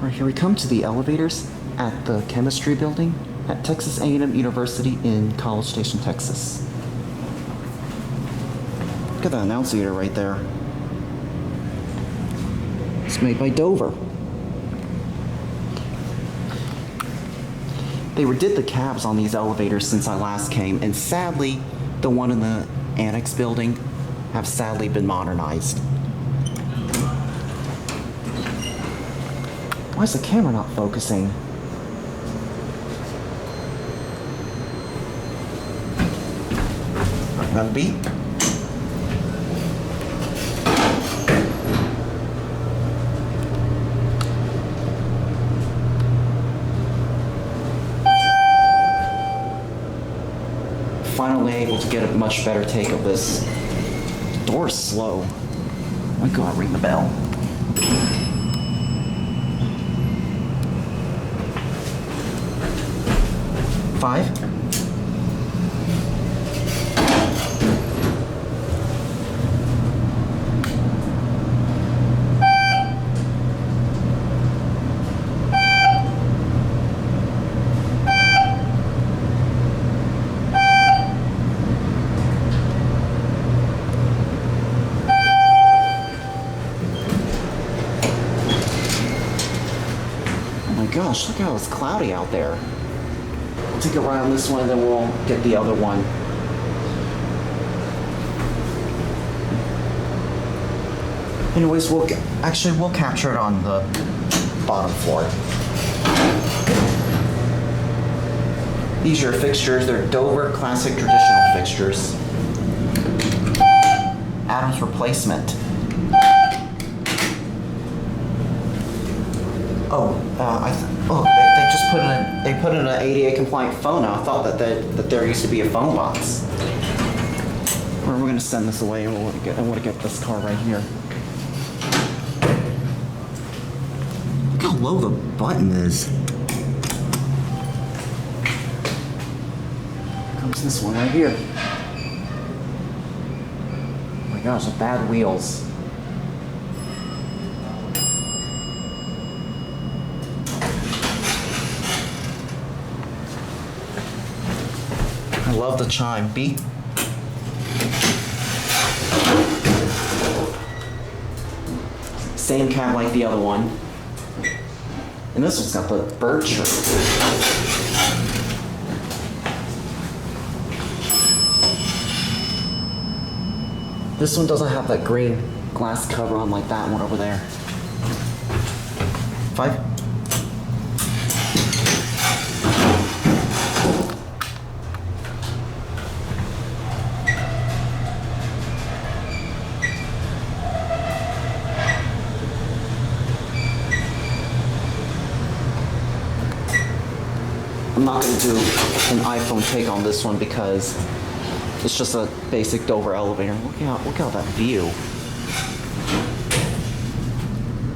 All right, here we come to the elevators at the chemistry building at Texas A&M University in College Station, Texas. Look at that annunciator right there. It's made by Dover. They redid the cabs on these elevators since I last came, and sadly, the one in the annex building have sadly been modernized. Why is the camera not focusing? Run beat. Finally able to get a much better take of this. The door's slow. Oh my God, ring the bell. Five. Oh my gosh, look how it's cloudy out there. We'll take a ride on this one and then we'll get the other one. Anyways, we'll capture it on the bottom floor. These are your fixtures. They're Dover classic traditional fixtures. Adams replacement. They just put in an ADA compliant phone now. I thought that there used to be a phone box. We're gonna send this away, and I want to get this car right here. Look how low the button is. Here comes this one right here. Oh my gosh, the bad wheels. I love the chime. Beep. Same cab like the other one. And this one's got the bird shirt. This one doesn't have that green glass cover on like that one over there. Five. I'm not going to do an iPhone take on this one because it's just a basic Dover elevator. Look out that view.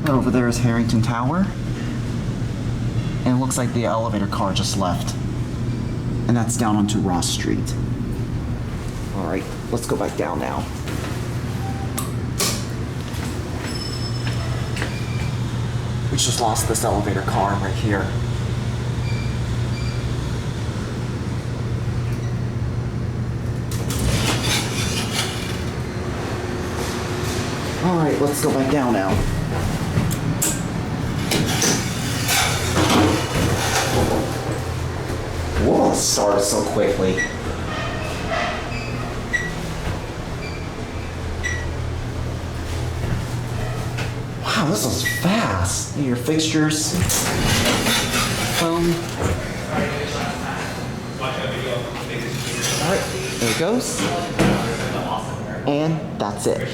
Over there is Harrington Tower. And it looks like the elevator car just left. And that's down onto Ross Street. Alright, let's go back down now. We just lost this elevator car right here. Alright, let's go back down now. Whoa, it started so quickly. Wow, this was fast. Your fixtures. Alright, there it goes. And that's it.